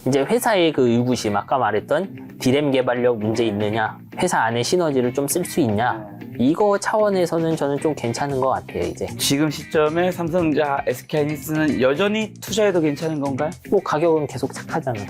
이제 회사의 그 의구심, 아까 말했던 디램 개발력 문제 있느냐, 회사 안에 시너지를 좀 쓸 수 있냐, 이거 차원에서는 저는 좀 괜찮은 것 같아요, 이제. 지금 시점에 삼성전자, SK하이닉스는 여전히 투자해도 괜찮은 건가요? 뭐 가격은 계속 착하잖아요.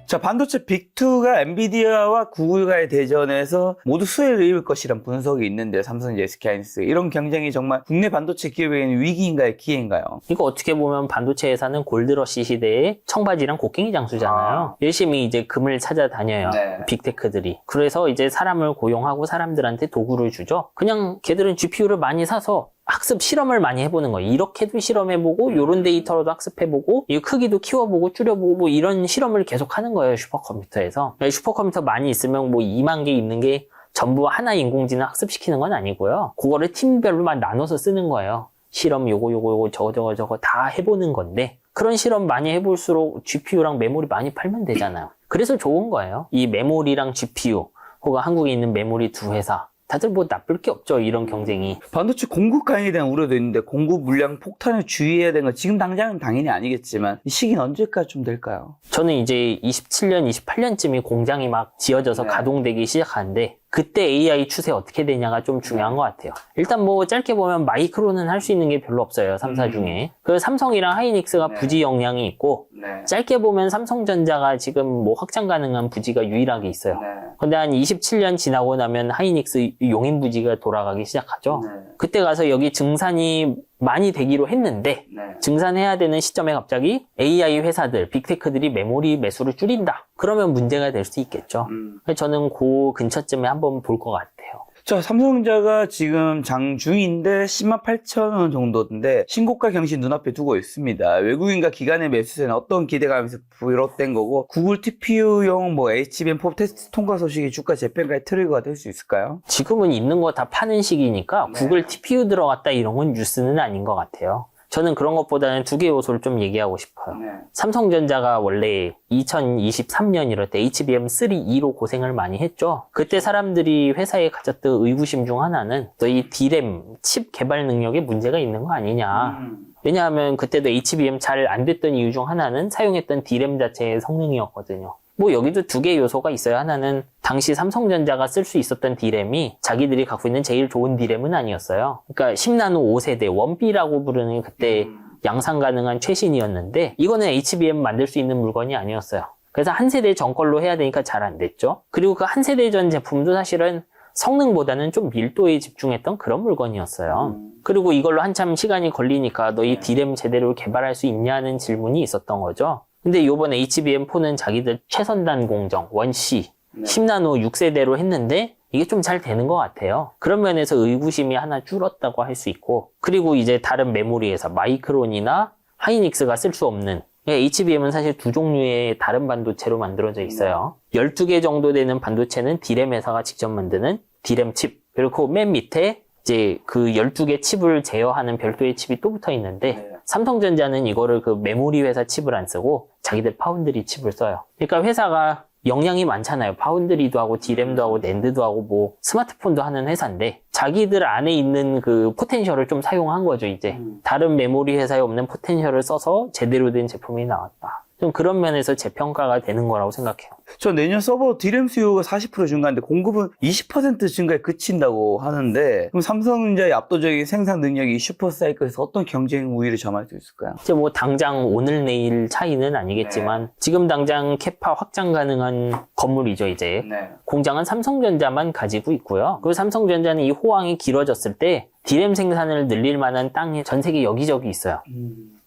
자, 반도체 빅2가 엔비디아와 구글과의 대전에서 모두 수혜를 입을 것이란 분석이 있는데, 삼성전자, SK하이닉스 이런 경쟁이 정말 국내 반도체 기업에게는 위기인가요, 기회인가요? 이거 어떻게 보면 반도체 회사는 골드러시 시대의 청바지랑 곡괭이 장수잖아요. 열심히 이제 금을 찾아다녀요. 네. 빅테크들이. 그래서 이제 사람을 고용하고 사람들한테 도구를 주죠. 그냥 걔들은 GPU를 많이 사서 학습 실험을 많이 해보는 거예요. 이렇게도 실험해보고 요런 데이터로도 학습해보고 이 크기도 키워보고 줄여보고 뭐 이런 실험을 계속 하는 거예요. 슈퍼컴퓨터에서. 슈퍼컴퓨터 많이 있으면 뭐 2만 개 있는 게 전부 하나 인공지능 학습시키는 건 아니고요. 그거를 팀별로만 나눠서 쓰는 거예요. 실험 요거 저거 다 해보는 건데, 그런 실험 많이 해볼수록 GPU랑 메모리 많이 팔면 되잖아요. 그래서 좋은 거예요. 이 메모리랑 GPU 혹은 한국에 있는 메모리 두 회사 다들 뭐 나쁠 게 없죠, 이런 경쟁이. 반도체 공급 강에 대한 우려도 있는데, 공급 물량 폭탄을 주의해야 되는 건 지금 당장은 당연히 아니겠지만 이 시기는 언제까지 좀 될까요? 저는 이제 27년, 28년쯤이 공장이 막 지어져서 네. 가동되기 시작하는데, 그때 AI 추세 어떻게 되냐가 좀 중요한 것 같아요. 일단 뭐 짧게 보면 마이크로는 할 수 있는 게 별로 없어요, 3사 중에. 그 삼성이랑 하이닉스가 네. 부지 역량이 있고, 짧게 보면 삼성전자가 지금 뭐 확장 가능한 부지가 유일하게 있어요. 근데 한 27년 지나고 나면 하이닉스 용인 부지가 돌아가기 시작하죠. 그때 가서 여기 증산이 많이 되기로 했는데, 증산해야 되는 시점에 갑자기 AI 회사들, 빅테크들이 메모리 매수를 줄인다. 그러면 문제가 될 수 있겠죠. 저는 그 근처쯤에 한번 볼 것 같아요. 자, 삼성전자가 지금 장중인데 10만 8천 원 정도인데 신고가 경신 눈앞에 두고 있습니다. 외국인과 기관의 매수세는 어떤 기대감에서 비롯된 거고, 구글 TPU용 뭐 HBM4 테스트 통과 소식이 주가 재평가의 트리거가 될 수 있을까요? 지금은 있는 거 다 파는 시기니까 구글 TPU 들어갔다 이런 건 뉴스는 아닌 것 같아요. 저는 그런 것보다는 두 개 요소를 좀 얘기하고 싶어요. 삼성전자가 원래 2023년 이럴 때 HBM3E로 고생을 많이 했죠. 그때 사람들이 회사에 가졌던 의구심 중 하나는 이 D램 칩 개발 능력에 문제가 있는 거 아니냐. 왜냐하면 그때도 HBM 잘 안 됐던 이유 중 하나는 사용했던 D램 자체의 성능이었거든요. 뭐 여기도 두 개의 요소가 있어요. 하나는 당시 삼성전자가 쓸 수 있었던 D램이 자기들이 갖고 있는 제일 좋은 D램은 아니었어요. 그러니까 10나노 5세대 원비라고 부르는 그때 양산 가능한 최신이었는데, 이거는 HBM 만들 수 있는 물건이 아니었어요. 그래서 한 세대 전 걸로 해야 되니까 잘 안 됐죠. 그리고 그 한 세대 전 제품도 사실은 성능보다는 좀 밀도에 집중했던 그런 물건이었어요. 그리고 이걸로 한참 시간이 걸리니까 너 이 D램 제대로 개발할 수 있냐는 질문이 있었던 거죠. 근데 요번 HBM4는 자기들 최선단 공정, 원C, 10나노 6세대로 했는데 이게 좀 잘 되는 것 같아요. 그런 면에서 의구심이 하나 줄었다고 할 수 있고, 그리고 이제 다른 메모리 회사, 마이크론이나 하이닉스가 쓸 수 없는, HBM은 사실 두 종류의 다른 반도체로 만들어져 있어요. 12개 정도 되는 반도체는 D램 회사가 직접 만드는 D램 칩, 그리고 맨 밑에 이제 그 12개 칩을 제어하는 별도의 칩이 또 붙어 있는데, 삼성전자는 이거를 그 메모리 회사 칩을 안 쓰고 자기들 파운드리 칩을 써요. 그러니까 회사가 역량이 많잖아요. 파운드리도 하고 D램도 하고 낸드도 하고 뭐 스마트폰도 하는 회사인데, 자기들 안에 있는 그 포텐셜을 좀 사용한 거죠, 이제. 다른 메모리 회사에 없는 포텐셜을 써서 제대로 된 제품이 나왔다. 좀 그런 면에서 재평가가 되는 거라고 생각해요. 저 내년 서버 D램 수요가 40% 증가하는데 공급은 20% 증가에 그친다고 하는데, 그럼 삼성전자의 압도적인 생산 능력이 슈퍼사이클에서 어떤 경쟁 우위를 점할 수 있을까요? 이제 뭐 당장 오늘 내일 차이는 아니겠지만 지금 당장 캐파 확장 가능한 건물이죠, 이제. 공장은 삼성전자만 가지고 있고요. 그리고 삼성전자는 이 호황이 길어졌을 때 D램 생산을 늘릴 만한 땅이 전 세계 여기저기 있어요.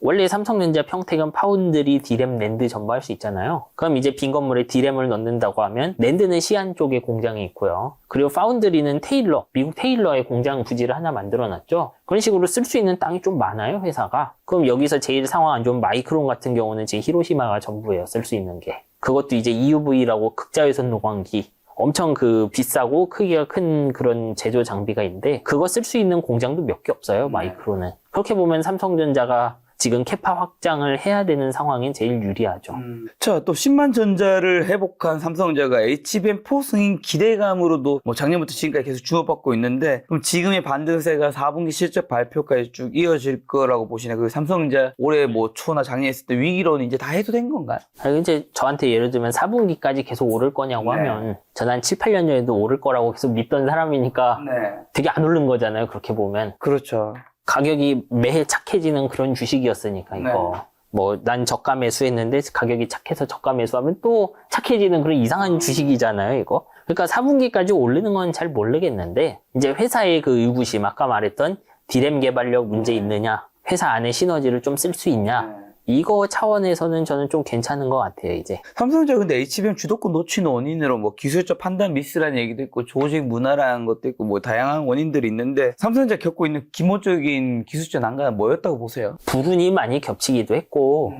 원래 삼성전자 평택은 파운드리, D램, 낸드 전부 할 수 있잖아요. 그럼 이제 빈 건물에 D램을 넣는다고 하면 낸드는 시안 쪽에 공장이 있고요. 그리고 파운드리는 테일러, 미국 테일러의 공장 부지를 하나 만들어놨죠. 그런 식으로 쓸 수 있는 땅이 좀 많아요, 회사가. 그럼 여기서 제일 상황 안 좋은 마이크론 같은 경우는 지금 히로시마가 전부예요, 쓸 수 있는 게. 그것도 이제 EUV라고 극자외선 노광기. 엄청 그 비싸고 크기가 큰 그런 제조 장비가 있는데, 그거 쓸 수 있는 공장도 몇 개 없어요, 마이크론은. 그렇게 보면 삼성전자가 지금 캐파 확장을 해야 되는 상황이 제일 유리하죠. 자, 또 10만 전자를 회복한 삼성전자가 HBM4 승인 기대감으로도 뭐 작년부터 지금까지 계속 주목받고 있는데, 그럼 지금의 반등세가 4분기 실적 발표까지 쭉 이어질 거라고 보시나요? 그 삼성전자 올해 뭐 초나 작년에 했을 때 위기론은 이제 다 해소된 건가요? 아니, 이제 저한테 예를 들면 4분기까지 계속 오를 거냐고 하면 전 한 7, 8년 전에도 오를 거라고 계속 믿던 사람이니까 되게 안 오른 거잖아요. 그렇게 보면. 그렇죠. 가격이 매해 착해지는 그런 주식이었으니까 이거. 뭐 난 저가 매수했는데 가격이 착해서 저가 매수하면 또 착해지는 그런 이상한 주식이잖아요, 이거. 그러니까 4분기까지 오르는 건 잘 모르겠는데 이제 회사의 그 의구심, 아까 말했던 디램 개발력 문제 있느냐, 회사 안에 시너지를 좀 쓸 수 있냐, 이거 차원에서는 저는 좀 괜찮은 것 같아요, 이제. 삼성전자 근데 HBM 주도권 놓치는 원인으로 뭐 기술적 판단 미스라는 얘기도 있고 조직 문화라는 것도 있고 뭐 다양한 원인들이 있는데, 삼성전자 겪고 있는 기본적인 기술적 난관은 뭐였다고 보세요? 불운이 많이 겹치기도 했고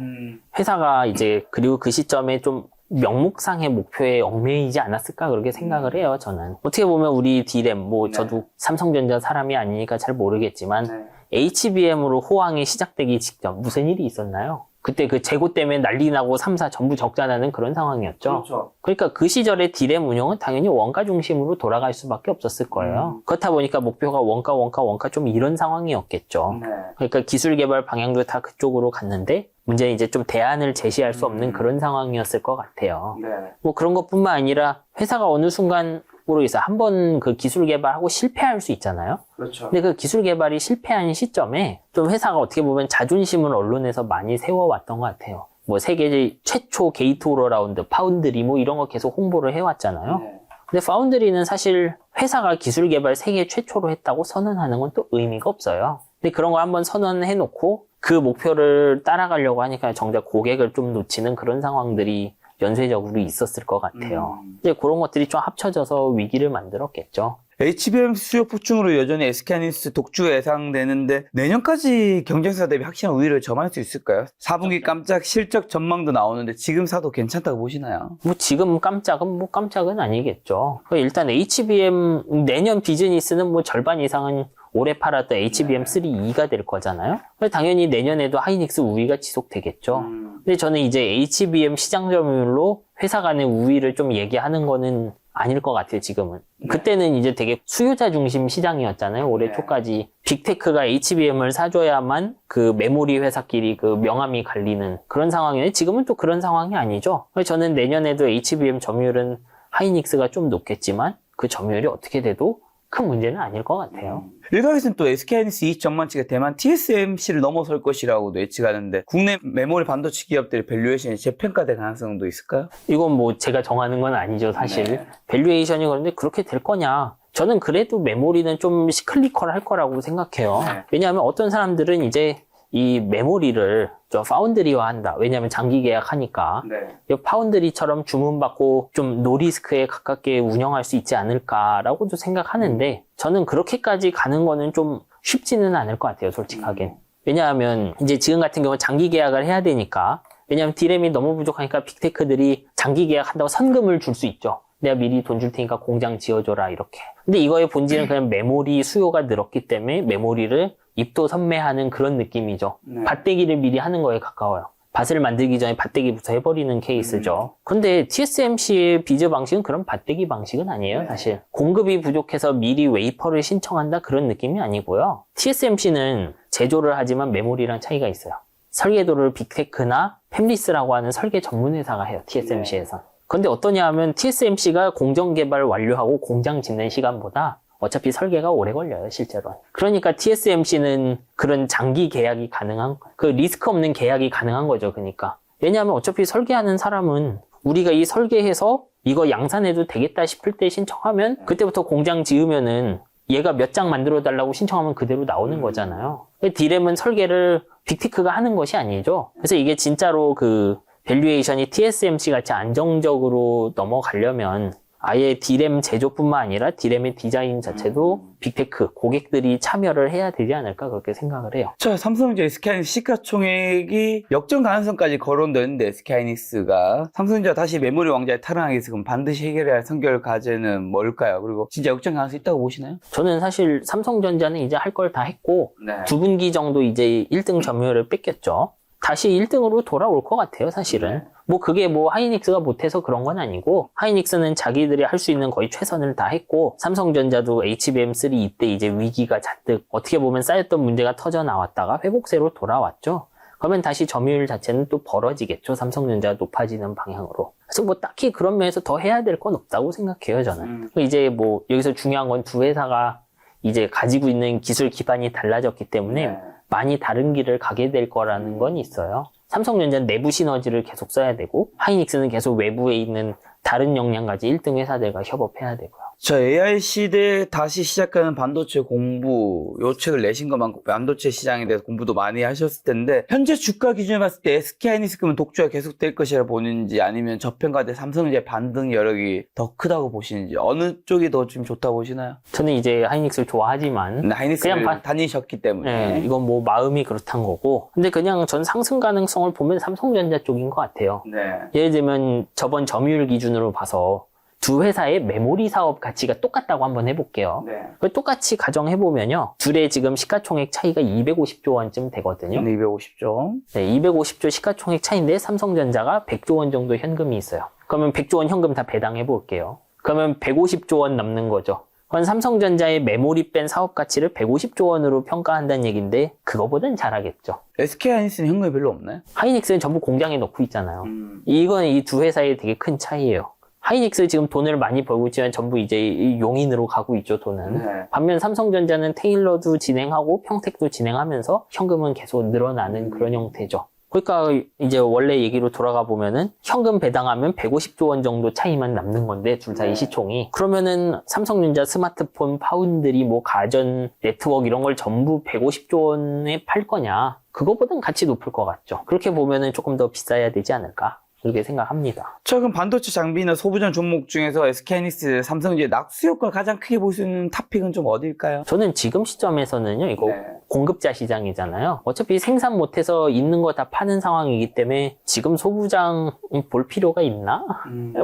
회사가 이제 그리고 그 시점에 좀 명목상의 목표에 얽매이지 않았을까 그렇게 생각을 해요, 저는. 어떻게 보면 우리 디램, 뭐 저도 삼성전자 사람이 아니니까 잘 모르겠지만 HBM으로 호황이 시작되기 직전 무슨 일이 있었나요? 그때 그 재고 때문에 난리 나고 3사 전부 적자 나는 그런 상황이었죠. 그렇죠. 그러니까 그 시절에 디램 운영은 당연히 원가 중심으로 돌아갈 수밖에 없었을 거예요. 그렇다 보니까 목표가 원가 좀 이런 상황이었겠죠. 그러니까 기술 개발 방향도 다 그쪽으로 갔는데 문제는 이제 좀 대안을 제시할 수 없는 그런 상황이었을 것 같아요. 뭐 그런 것뿐만 아니라 회사가 어느 순간 모르겠어요. 한번 그 기술 개발하고 실패할 수 있잖아요. 그렇죠. 근데 그 기술 개발이 실패한 시점에 좀 회사가 어떻게 보면 자존심을 언론에서 많이 세워왔던 것 같아요. 뭐 세계 최초 게이트 오러라운드, 파운드리 뭐 이런 거 계속 홍보를 해왔잖아요. 근데 파운드리는 사실 회사가 기술 개발 세계 최초로 했다고 선언하는 건 또 의미가 없어요. 근데 그런 거 한번 선언해놓고 그 목표를 따라가려고 하니까 정작 고객을 좀 놓치는 그런 상황들이 연쇄적으로 있었을 것 같아요. 이제 그런 것들이 좀 합쳐져서 위기를 만들었겠죠. HBM 수요 폭증으로 여전히 SK하이닉스 독주가 예상되는데 내년까지 경쟁사 대비 확실한 우위를 점할 수 있을까요? 4분기 깜짝 실적 전망도 나오는데 지금 사도 괜찮다고 보시나요? 뭐 지금 깜짝은 아니겠죠. 일단 HBM 내년 비즈니스는 뭐 절반 이상은 올해 팔았던 HBM3E가 될 거잖아요. 당연히 내년에도 하이닉스 우위가 지속되겠죠. 근데 저는 이제 HBM 시장 점유율로 회사 간의 우위를 좀 얘기하는 거는 아닐 것 같아요, 지금은. 그때는 이제 되게 수요자 중심 시장이었잖아요, 올해 초까지. 빅테크가 HBM을 사줘야만 그 메모리 회사끼리 그 명함이 갈리는 그런 상황이에요. 지금은 또 그런 상황이 아니죠. 그래서 저는 내년에도 HBM 점유율은 하이닉스가 좀 높겠지만 그 점유율이 어떻게 돼도 큰 문제는 아닐 것 같아요. 일각에서는 또 SK하이닉스 이익 전망치가 대만 TSMC를 넘어설 것이라고도 예측하는데 국내 메모리 반도체 기업들의 밸류에이션이 재평가될 가능성도 있을까요? 이건 뭐 제가 정하는 건 아니죠, 사실. 밸류에이션이 그런데 그렇게 될 거냐? 저는 그래도 메모리는 좀 시클리컬할 거라고 생각해요. 왜냐하면 어떤 사람들은 이제 이 메모리를 좀 파운드리화 한다. 왜냐하면 장기 계약하니까. 이 파운드리처럼 주문받고 좀 노리스크에 가깝게 운영할 수 있지 않을까라고도 생각하는데 저는 그렇게까지 가는 거는 좀 쉽지는 않을 것 같아요, 솔직하게. 왜냐하면 이제 지금 같은 경우는 장기 계약을 해야 되니까. 왜냐하면 디램이 너무 부족하니까 빅테크들이 장기 계약한다고 선금을 줄 수 있죠. 내가 미리 돈 줄 테니까 공장 지어줘라, 이렇게. 근데 이거의 본질은 그냥 메모리 수요가 늘었기 때문에 메모리를 입도 선매하는 그런 느낌이죠. 밭대기를 미리 하는 거에 가까워요. 밭을 만들기 전에 밭대기부터 해버리는 케이스죠. 근데 TSMC의 비즈 방식은 그런 밭대기 방식은 아니에요, 사실. 공급이 부족해서 미리 웨이퍼를 신청한다 그런 느낌이 아니고요. TSMC는 제조를 하지만 메모리랑 차이가 있어요. 설계도를 빅테크나 팹리스라고 하는 설계 전문 회사가 해요, TSMC에서. 근데 어떠냐 하면 TSMC가 공정 개발 완료하고 공장 짓는 시간보다 어차피 설계가 오래 걸려요, 실제로. 그러니까 TSMC는 그런 장기 계약이 가능한, 그 리스크 없는 계약이 가능한 거죠, 그러니까. 왜냐하면 어차피 설계하는 사람은 우리가 이 설계해서 이거 양산해도 되겠다 싶을 때 신청하면 그때부터 공장 지으면은 얘가 몇 장 만들어 달라고 신청하면 그대로 나오는 거잖아요. 디램은 설계를 빅테크가 하는 것이 아니죠. 그래서 이게 진짜로 그 밸류에이션이 TSMC 같이 안정적으로 넘어가려면 아예 D램 제조뿐만 아니라 D램의 디자인 자체도 빅테크 고객들이 참여를 해야 되지 않을까 그렇게 생각을 해요. 자, 삼성전자 SK하이닉스 시가총액이 역전 가능성까지 거론되는데 SK하이닉스가 삼성전자 다시 메모리 왕자에 탈환하기 위해서 그럼 반드시 해결해야 할 선결 과제는 뭘까요? 그리고 진짜 역전 가능성 있다고 보시나요? 저는 사실 삼성전자는 이제 할 걸 다 했고 네. 두 분기 정도 이제 1등 점유율을 뺏겼죠. 다시 1등으로 돌아올 것 같아요, 사실은. 뭐 그게 뭐 하이닉스가 못해서 그런 건 아니고 하이닉스는 자기들이 할 수 있는 거의 최선을 다 했고 삼성전자도 HBM3 이때 이제 위기가 잔뜩 어떻게 보면 쌓였던 문제가 터져 나왔다가 회복세로 돌아왔죠. 그러면 다시 점유율 자체는 또 벌어지겠죠. 삼성전자가 높아지는 방향으로. 그래서 뭐 딱히 그런 면에서 더 해야 될 건 없다고 생각해요, 저는. 이제 뭐 여기서 중요한 건 두 회사가 이제 가지고 있는 기술 기반이 달라졌기 때문에 많이 다른 길을 가게 될 거라는 건 있어요. 삼성전자는 내부 시너지를 계속 써야 되고 하이닉스는 계속 외부에 있는 다른 역량가지 1등 회사들과 협업해야 되고요. 자, AI 시대에 다시 시작하는 반도체 공부, 요 책을 내신 것만큼 반도체 시장에 대해서 공부도 많이 하셨을 텐데, 현재 주가 기준으로 봤을 때 SK하이닉스는 독주가 계속될 것이라 보는지 아니면 저평가대 삼성전자의 반등 여력이 더 크다고 보시는지, 어느 쪽이 더 좀 좋다고 보시나요? 저는 이제 하이닉스를 좋아하지만 하이닉스를 그냥 다니셨기 때문에. 네, 이건 뭐 마음이 그렇단 거고 근데 그냥 전 상승 가능성을 보면 삼성전자 쪽인 것 같아요. 네. 예를 들면 저번 점유율 기준으로 봐서 두 회사의 메모리 사업 가치가 똑같다고 한번 해볼게요. 네. 똑같이 가정해보면요. 둘의 지금 시가총액 차이가 250조 원쯤 되거든요. 250조. 네, 250조 시가총액 차이인데 삼성전자가 100조 원 정도 현금이 있어요. 그러면 100조 원 현금 다 배당해볼게요. 그러면 150조 원 남는 거죠. 그건 삼성전자의 메모리 뺀 사업 가치를 150조 원으로 평가한다는 얘기인데 그거보단 잘하겠죠. SK하이닉스는 현금이 별로 없나요? 하이닉스는 전부 공장에 넣고 있잖아요. 이건 이 두 회사의 되게 큰 차이예요. 하이닉스 지금 돈을 많이 벌고 있지만 전부 이제 용인으로 가고 있죠, 돈은. 네. 반면 삼성전자는 테일러도 진행하고 평택도 진행하면서 현금은 계속 늘어나는 그런 형태죠. 그러니까 이제 원래 얘기로 돌아가 보면은 현금 배당하면 150조 원 정도 차이만 남는 건데 둘 사이 시총이. 그러면은 삼성전자 스마트폰, 파운드리, 뭐 가전, 네트워크 이런 걸 전부 150조 원에 팔 거냐? 그거보단 가치 높을 것 같죠. 그렇게 보면은 조금 더 비싸야 되지 않을까? 그렇게 생각합니다. 자, 그럼 반도체 장비나 소부전 종목 중에서 SK하이닉스, 삼성전자 낙수 효과 가장 크게 볼 수 있는 탑픽은 좀 어딜까요? 저는 지금 시점에서는요, 이거 네. 공급자 시장이잖아요. 어차피 생산 못해서 있는 거 다 파는 상황이기 때문에 지금 소부장 볼 필요가 있나?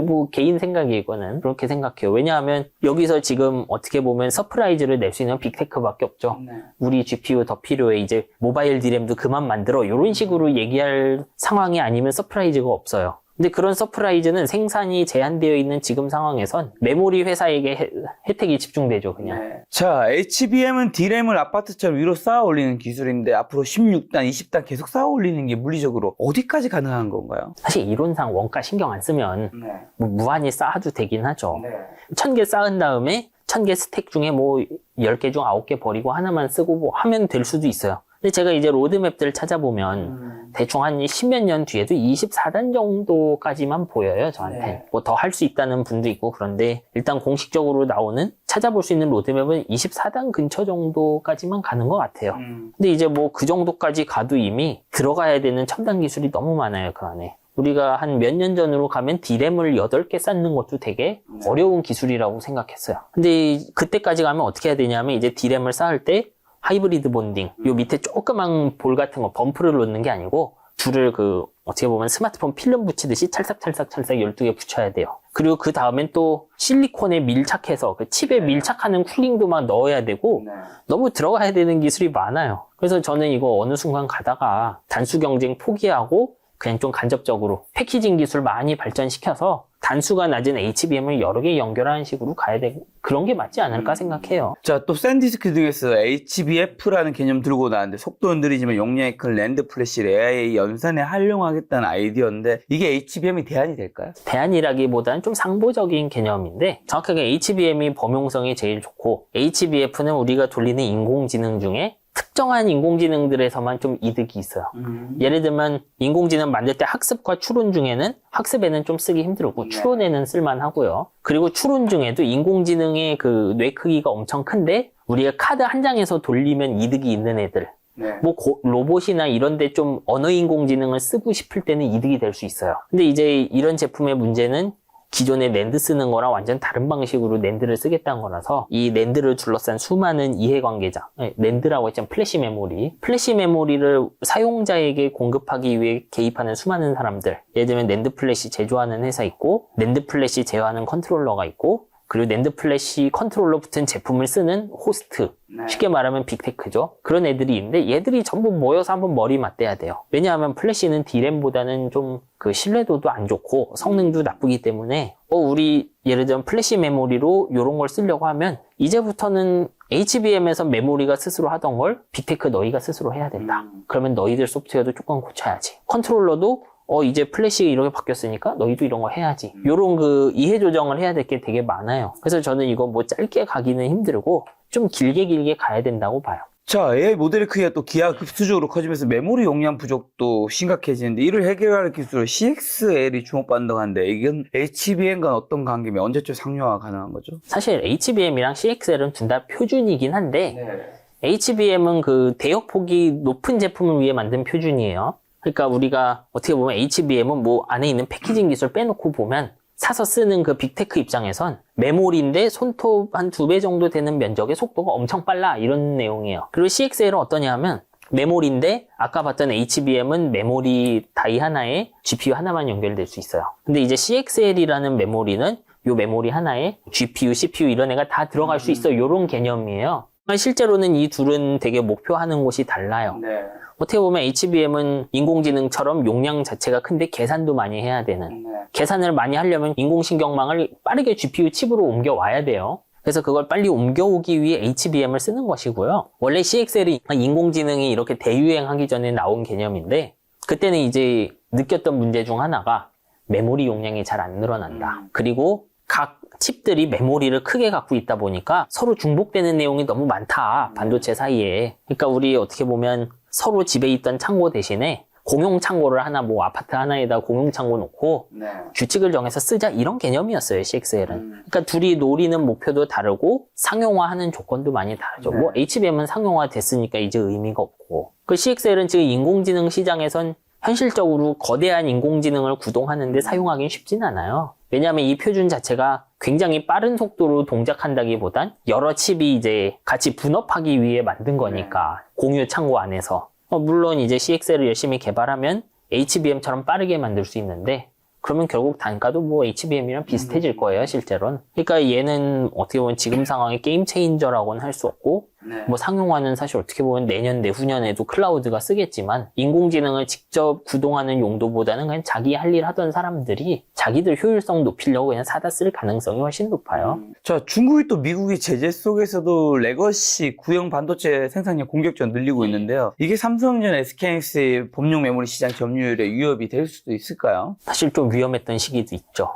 뭐 개인 생각이 이거는 그렇게 생각해요. 왜냐하면 여기서 지금 어떻게 보면 서프라이즈를 낼 수 있는 빅테크밖에 없죠. 우리 GPU 더 필요해. 이제 모바일 디램도 그만 만들어. 이런 식으로 얘기할 상황이 아니면 서프라이즈가 없어요. 근데 그런 서프라이즈는 생산이 제한되어 있는 지금 상황에선 메모리 회사에게 혜택이 집중되죠, 그냥. 자, HBM은 D램을 아파트처럼 위로 쌓아 올리는 기술인데 앞으로 16단, 20단 계속 쌓아 올리는 게 물리적으로 어디까지 가능한 건가요? 사실 이론상 원가 신경 안 쓰면 뭐 무한히 쌓아도 되긴 하죠. 1000개 쌓은 다음에 1000개 스택 중에 뭐 10개 중 9개 버리고 하나만 쓰고 뭐 하면 될 수도 있어요. 근데 제가 이제 로드맵들 찾아보면 대충 한 10몇 년 뒤에도 24단 정도까지만 보여요, 저한테. 뭐 더 할 수 있다는 분도 있고 그런데 일단 공식적으로 나오는 찾아볼 수 있는 로드맵은 24단 근처 정도까지만 가는 것 같아요. 근데 이제 뭐 그 정도까지 가도 이미 들어가야 되는 첨단 기술이 너무 많아요, 그 안에. 우리가 한 몇 년 전으로 가면 D램을 8개 쌓는 것도 되게 어려운 기술이라고 생각했어요. 근데 그때까지 가면 어떻게 해야 되냐면 이제 D램을 쌓을 때 하이브리드 본딩, 요 밑에 조그만 볼 같은 거 범프를 놓는 게 아니고 줄을 어떻게 보면 스마트폰 필름 붙이듯이 찰싹찰싹 12개 붙여야 돼요. 그리고 그 다음엔 또 실리콘에 밀착해서 그 칩에 밀착하는 쿨링도 막 넣어야 되고 너무 들어가야 되는 기술이 많아요. 그래서 저는 이거 어느 순간 가다가 단수 경쟁 포기하고 그냥 좀 간접적으로 패키징 기술 많이 발전시켜서 단수가 낮은 HBM을 여러 개 연결하는 식으로 가야 되고 그런 게 맞지 않을까 생각해요. 자, 또 샌디스크 등에서 HBF라는 개념 들고 나왔는데 속도는 느리지만 용량이 큰 랜드 플래시를 AI 연산에 활용하겠다는 아이디어인데 이게 HBM이 대안이 될까요? 대안이라기보다는 좀 상보적인 개념인데 정확하게 HBM이 범용성이 제일 좋고 HBF는 우리가 돌리는 인공지능 중에 특정한 인공지능들에서만 좀 이득이 있어요. 예를 들면 인공지능 만들 때 학습과 추론 중에는 학습에는 좀 쓰기 힘들고 추론에는 쓸만하고요. 그리고 추론 중에도 인공지능의 그 뇌 크기가 엄청 큰데 우리가 카드 한 장에서 돌리면 이득이 있는 애들 뭐 로봇이나 이런 데 좀 언어 인공지능을 쓰고 싶을 때는 이득이 될 수 있어요. 근데 이제 이런 제품의 문제는 기존에 낸드 쓰는 거랑 완전 다른 방식으로 낸드를 쓰겠다는 거라서 이 낸드를 둘러싼 수많은 이해관계자, 낸드라고 했지만 플래시 메모리를 사용자에게 공급하기 위해 개입하는 수많은 사람들, 예를 들면 낸드 플래시 제조하는 회사 있고 낸드 플래시 제어하는 컨트롤러가 있고 그리고 낸드 플래시 컨트롤러 붙은 제품을 쓰는 호스트, 쉽게 말하면 빅테크죠. 그런 애들이 있는데 얘들이 전부 모여서 한번 머리 맞대야 돼요. 왜냐하면 플래시는 D램보다는 좀 그 신뢰도도 안 좋고 성능도 나쁘기 때문에 우리 예를 들면 플래시 메모리로 이런 걸 쓰려고 하면 이제부터는 HBM에서 메모리가 스스로 하던 걸 빅테크 너희가 스스로 해야 된다. 그러면 너희들 소프트웨어도 조금 고쳐야지. 컨트롤러도 이제 플래시가 이렇게 바뀌었으니까 너희도 이런 거 해야지. 요런 그 이해 조정을 해야 될 게 되게 많아요. 그래서 저는 이거 뭐 짧게 가기는 힘들고 좀 길게 가야 된다고 봐요. 자, AI 모델의 크기가 또 기하급수적으로 커지면서 메모리 용량 부족도 심각해지는데 이를 해결할 기술로 CXL이 주목받는다고 하는데 이건 HBM과 어떤 관계면 언제쯤 상용화가 가능한 거죠? 사실 HBM이랑 CXL은 둘 다 표준이긴 한데 HBM은 그 대역폭이 높은 제품을 위해 만든 표준이에요. 그러니까 우리가 어떻게 보면 HBM은 뭐 안에 있는 패키징 기술 빼놓고 보면 사서 쓰는 그 빅테크 입장에선 메모리인데 손톱 한 2배 정도 되는 면적의 속도가 엄청 빨라 이런 내용이에요. 그리고 CXL은 어떠냐 하면 메모리인데 아까 봤던 HBM은 메모리 다이 하나에 GPU 하나만 연결될 수 있어요. 근데 이제 CXL이라는 메모리는 요 메모리 하나에 GPU, CPU 이런 애가 다 들어갈 수 있어 요런 개념이에요. 실제로는 이 둘은 되게 목표하는 곳이 달라요. 어떻게 보면 HBM은 인공지능처럼 용량 자체가 큰데 계산도 많이 해야 되는 계산을 많이 하려면 인공신경망을 빠르게 GPU 칩으로 옮겨와야 돼요. 그래서 그걸 빨리 옮겨오기 위해 HBM을 쓰는 것이고요. 원래 CXL이 인공지능이 이렇게 대유행하기 전에 나온 개념인데 그때는 이제 느꼈던 문제 중 하나가 메모리 용량이 잘 안 늘어난다. 그리고 각 칩들이 메모리를 크게 갖고 있다 보니까 서로 중복되는 내용이 너무 많다. 반도체 사이에. 그러니까 우리 어떻게 보면 서로 집에 있던 창고 대신에 공용 창고를 하나 뭐 아파트 하나에다 공용 창고 놓고 규칙을 정해서 쓰자 이런 개념이었어요 CXL은. 그러니까 둘이 노리는 목표도 다르고 상용화하는 조건도 많이 다르죠. 뭐 HBM은 상용화 됐으니까 이제 의미가 없고 그 CXL은 지금 인공지능 시장에선 현실적으로 거대한 인공지능을 구동하는데 사용하기는 쉽진 않아요. 왜냐하면 이 표준 자체가 굉장히 빠른 속도로 동작한다기보단 여러 칩이 이제 같이 분업하기 위해 만든 거니까 공유 창고 안에서 물론 이제 CXL을 열심히 개발하면 HBM처럼 빠르게 만들 수 있는데 그러면 결국 단가도 뭐 HBM이랑 비슷해질 거예요 실제로는. 그러니까 얘는 어떻게 보면 지금 상황의 게임 체인저라고는 할 수 없고 뭐 상용화는 사실 어떻게 보면 내년 내후년에도 클라우드가 쓰겠지만 인공지능을 직접 구동하는 용도보다는 그냥 자기 할 일 하던 사람들이 자기들 효율성 높이려고 그냥 사다 쓸 가능성이 훨씬 높아요. 자, 중국이 또 미국의 제재 속에서도 레거시 구형 반도체 생산량 공격적으로 늘리고 있는데요. 이게 삼성전 SK하이닉스의 범용 메모리 시장 점유율에 위협이 될 수도 있을까요? 사실 좀 위험했던 시기도 있죠.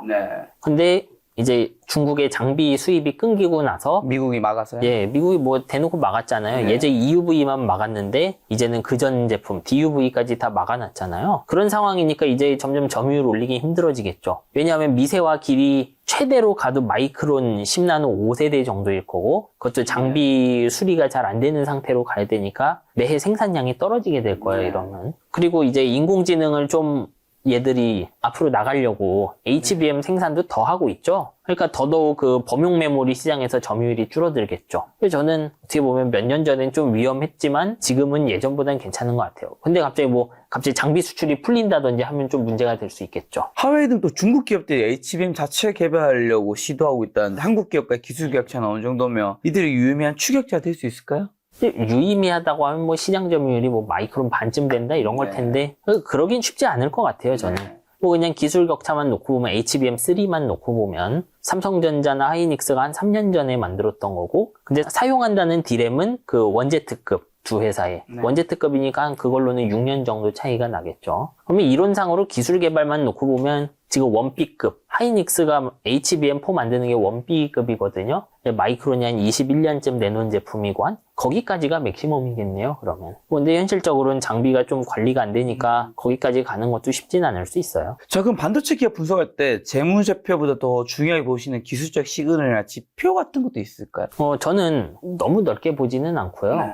근데 이제 중국의 장비 수입이 끊기고 나서 미국이 막아서요? 예, 미국이 뭐 대놓고 막았잖아요. 예전 EUV만 막았는데 이제는 그전 제품 DUV까지 다 막아놨잖아요. 그런 상황이니까 이제 점점 점유율 올리기 힘들어지겠죠. 왜냐하면 미세와 길이 최대로 가도 마이크론 10나노 5세대 정도일 거고 그것도 장비 수리가 잘 안 되는 상태로 가야 되니까 매해 생산량이 떨어지게 될 거예요, 이러면. 그리고 이제 인공지능을 좀 얘들이 앞으로 나가려고 HBM 생산도 더 하고 있죠. 그러니까 더더욱 그 범용 메모리 시장에서 점유율이 줄어들겠죠. 그래서 저는 어떻게 보면 몇 년 전엔 좀 위험했지만 지금은 예전보다는 괜찮은 것 같아요. 근데 갑자기 장비 수출이 풀린다든지 하면 좀 문제가 될 수 있겠죠. 하웨이 등 또 중국 기업들이 HBM 자체 개발하려고 시도하고 있다는데 한국 기업과의 기술 격차는 어느 정도면 이들이 유의미한 추격자가 될 수 있을까요? 유의미하다고 하면 뭐 시장 점유율이 뭐 마이크론 반쯤 된다 이런 걸 텐데 그러긴 쉽지 않을 것 같아요 저는. 뭐 그냥 기술 격차만 놓고 보면 HBM3만 놓고 보면 삼성전자나 하이닉스가 한 3년 전에 만들었던 거고 근데 사용한다는 D램은 그 원제트급 두 회사에 원제트급이니까 그걸로는 6년 정도 차이가 나겠죠. 그러면 이론상으로 기술 개발만 놓고 보면 지금 1B급 하이닉스가 HBM4 만드는 게 1B급이거든요. 마이크론이 한 21년쯤 내놓은 제품이고 한 거기까지가 맥시멈이겠네요. 그러면 근데 현실적으로는 장비가 좀 관리가 안 되니까 거기까지 가는 것도 쉽진 않을 수 있어요. 자, 그럼 반도체 기업 분석할 때 재무제표보다 더 중요하게 보시는 기술적 시그널이나 지표 같은 것도 있을까요? 저는 너무 넓게 보지는 않고요.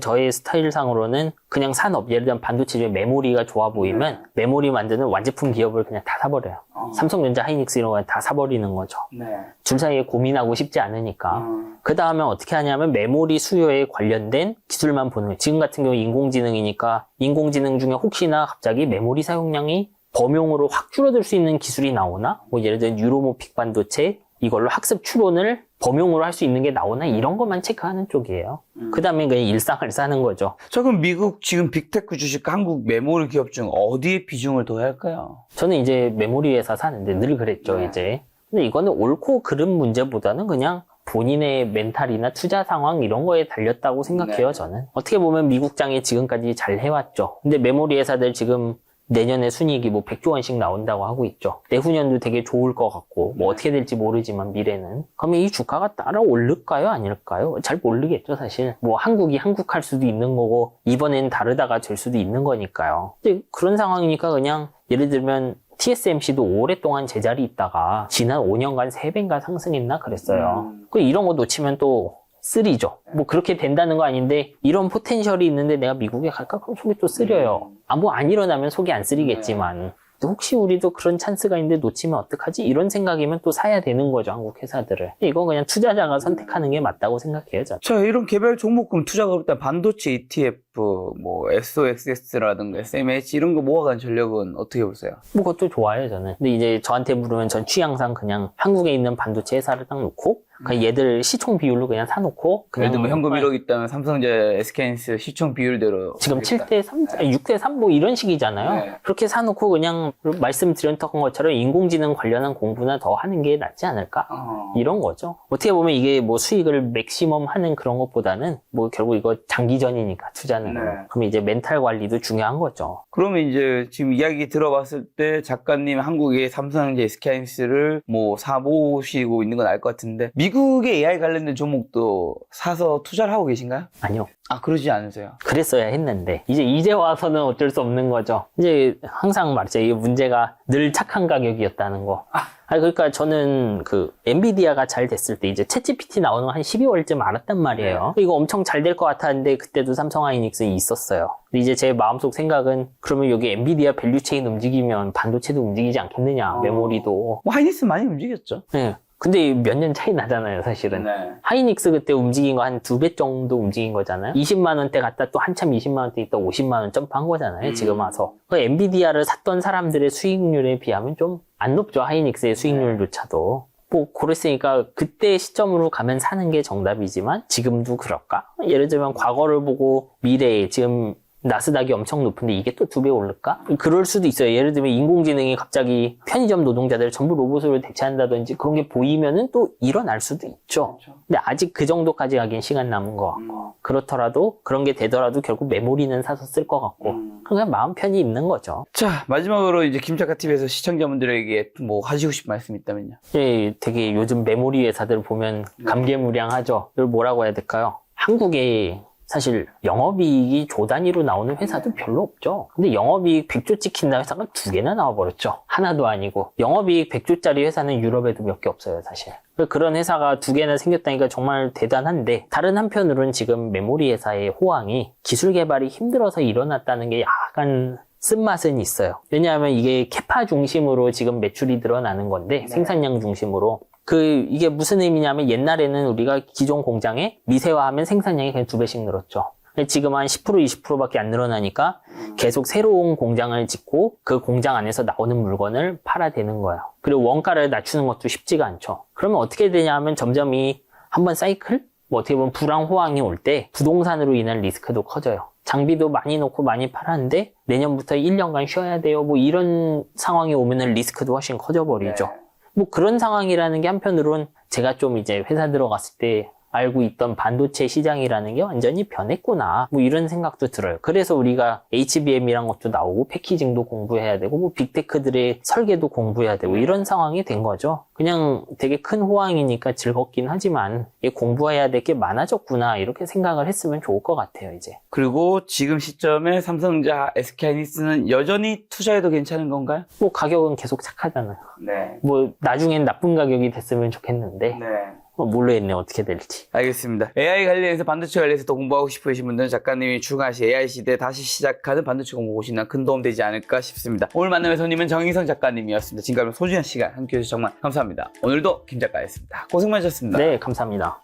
저의 스타일상으로는 그냥 산업, 예를 들면 반도체 중에 메모리가 좋아 보이면 메모리 만드는 완제품 기업을 그냥 다 사버려요. 삼성전자, 하이닉스 이런 거 다 사버리는 거죠. 줄 사이에 고민하고 싶지 않으니까. 그 다음에 어떻게 하냐면 메모리 수요에 관련된 기술만 보는 거예요. 지금 같은 경우 인공지능이니까 인공지능 중에 혹시나 갑자기 메모리 사용량이 범용으로 확 줄어들 수 있는 기술이 나오나? 뭐 예를 들면 뉴로모픽 반도체 이걸로 학습 추론을 범용으로 할 수 있는 게 나오나? 이런 것만 체크하는 쪽이에요. 그 다음에 그냥 일상을 사는 거죠. 자, 그럼 미국 지금 빅테크 주식 한국 메모리 기업 중 어디에 비중을 둬야 할까요? 저는 이제 메모리 회사 사는데 늘 그랬죠, 이제. 근데 이거는 옳고 그른 문제보다는 그냥 본인의 멘탈이나 투자 상황 이런 거에 달렸다고 생각해요, 저는. 어떻게 보면 미국장이 지금까지 잘 해왔죠. 근데 메모리 회사들 지금 내년에 순이익이 뭐 100조 원씩 나온다고 하고 있죠. 내후년도 되게 좋을 것 같고 뭐 어떻게 될지 모르지만 미래는. 그러면 이 주가가 따라 오를까요? 아닐까요? 잘 모르겠죠, 사실. 뭐 한국이 한국할 수도 있는 거고 이번엔 다르다가 될 수도 있는 거니까요. 근데 그런 상황이니까 그냥 예를 들면 TSMC도 오랫동안 제자리 있다가 지난 5년간 3배인가 상승했나 그랬어요. 이런 거 놓치면 또 쓰리죠. 뭐 그렇게 된다는 거 아닌데 이런 포텐셜이 있는데 내가 미국에 갈까? 그럼 속이 또 쓰려요. 뭐 안 일어나면 속이 안 쓰리겠지만 혹시 우리도 그런 찬스가 있는데 놓치면 어떡하지? 이런 생각이면 또 사야 되는 거죠, 한국 회사들을. 이건 그냥 투자자가 선택하는 게 맞다고 생각해요, 저는. 자, 이런 개별 종목금 투자가 일단 반도체 ETF, 뭐 SOXS라든가 SMH 이런 거 모아간 전력은 어떻게 보세요? 뭐 그것도 좋아요, 저는. 근데 이제 저한테 물으면 전 취향상 그냥 한국에 있는 반도체 회사를 딱 놓고 그냥 얘들 시총 비율로 그냥 사놓고 그냥 예를 들면 현금 1억 있다면 삼성전자, SK하이닉스 시총 비율대로 지금 7대3, 6대3 뭐 이런 식이잖아요. 그렇게 사놓고 그냥 말씀드렸던 것처럼 인공지능 관련한 공부나 더 하는 게 낫지 않을까? 이런 거죠. 어떻게 보면 이게 뭐 수익을 맥시멈 하는 그런 것보다는 뭐 결국 이거 장기전이니까 투자는. 그럼 이제 멘탈 관리도 중요한 거죠. 그러면 이제 지금 이야기 들어봤을 때 작가님 한국의 삼성전자, SK하이닉스를 뭐 사보시고 있는 건 알 것 같은데 미국의 AI 관련된 종목도 사서 투자를 하고 계신가요? 아니요. 아, 그러지 않으세요? 그랬어야 했는데 이제 와서는 어쩔 수 없는 거죠. 이제 항상 말이죠. 이게 문제가 늘 착한 가격이었다는 거. 그러니까 저는 그 엔비디아가 잘 됐을 때 이제 챗GPT 나오는 거 한 12월쯤 알았단 말이에요. 이거 엄청 잘 될 것 같았는데 그때도 삼성하이닉스 있었어요. 근데 이제 제 마음속 생각은 그러면 여기 엔비디아 밸류체인 움직이면 반도체도 움직이지 않겠느냐, 메모리도. 뭐 하이닉스 많이 움직였죠. 네. 근데 몇 년 차이 나잖아요, 사실은. 하이닉스 그때 움직인 거 한 2배 정도 움직인 거잖아요. 20만 원대 갔다 또 한참 20만 원대 있다 50만 원 점프한 거잖아요, 지금 와서. 그 엔비디아를 샀던 사람들의 수익률에 비하면 좀 안 높죠, 하이닉스의 수익률조차도. 뭐 그랬으니까 그때 시점으로 가면 사는 게 정답이지만 지금도 그럴까? 예를 들면 과거를 보고 미래에 지금 나스닥이 엄청 높은데 이게 또 2배 오를까? 그럴 수도 있어요. 예를 들면 인공지능이 갑자기 편의점 노동자들 전부 로봇으로 대체한다든지 그런 게 보이면은 또 일어날 수도 있죠. 근데 아직 그 정도까지 가긴 시간 남은 것 같고. 그렇더라도 그런 게 되더라도 결국 메모리는 사서 쓸 것 같고. 그냥 마음 편히 있는 거죠. 자, 마지막으로 이제 김작가TV에서 시청자분들에게 뭐 하시고 싶은 말씀 있다면요? 예, 되게 요즘 메모리 회사들 보면 감개무량하죠. 이걸 뭐라고 해야 될까요? 한국에 사실 영업이익이 조 단위로 나오는 회사도 별로 없죠. 근데 영업이익 100조 찍힌다 회사가 2개나 나와버렸죠. 하나도 아니고. 영업이익 100조짜리 회사는 유럽에도 몇 개 없어요, 사실. 그런 회사가 2개나 생겼다니까 정말 대단한데 다른 한편으로는 지금 메모리 회사의 호황이 기술 개발이 힘들어서 일어났다는 게 약간 쓴맛은 있어요. 왜냐하면 이게 캐파 중심으로 지금 매출이 늘어나는 건데 생산량 중심으로. 이게 무슨 의미냐면 옛날에는 우리가 기존 공장에 미세화하면 생산량이 그냥 2배씩 늘었죠. 근데 지금 한 10% 20%밖에 안 늘어나니까 계속 새로운 공장을 짓고 그 공장 안에서 나오는 물건을 팔아대는 거예요. 그리고 원가를 낮추는 것도 쉽지가 않죠. 그러면 어떻게 되냐면 점점 이 한번 사이클? 뭐 어떻게 보면 불황 호황이 올 때 부동산으로 인한 리스크도 커져요. 장비도 많이 놓고 많이 팔았는데 내년부터 1년간 쉬어야 돼요. 뭐 이런 상황이 오면은 리스크도 훨씬 커져버리죠. 뭐 그런 상황이라는 게 한편으로는 제가 좀 이제 회사 들어갔을 때 알고 있던 반도체 시장이라는 게 완전히 변했구나. 뭐 이런 생각도 들어요. 그래서 우리가 HBM이란 것도 나오고 패키징도 공부해야 되고 뭐 빅테크들의 설계도 공부해야 되고 이런 상황이 된 거죠. 그냥 되게 큰 호황이니까 즐겁긴 하지만 공부해야 될 게 많아졌구나. 이렇게 생각을 했으면 좋을 것 같아요, 이제. 그리고 지금 시점에 삼성전자, SK하이닉스는 여전히 투자해도 괜찮은 건가요? 뭐 가격은 계속 착하잖아요. 네. 뭐 나중엔 나쁜 가격이 됐으면 좋겠는데 모르겠네, 어떻게 될지. 알겠습니다. AI 관련해서 반도체 관련해서 더 공부하고 싶으신 분들은 작가님이 추가하신 AI 시대 다시 시작하는 반도체 공부 보시면 큰 도움 되지 않을까 싶습니다. 오늘 만남의 손님은 정희성 작가님이었습니다. 지금까지 소중한 시간 함께해 주셔서 정말 감사합니다. 오늘도 김 작가였습니다. 고생 많으셨습니다. 네, 감사합니다.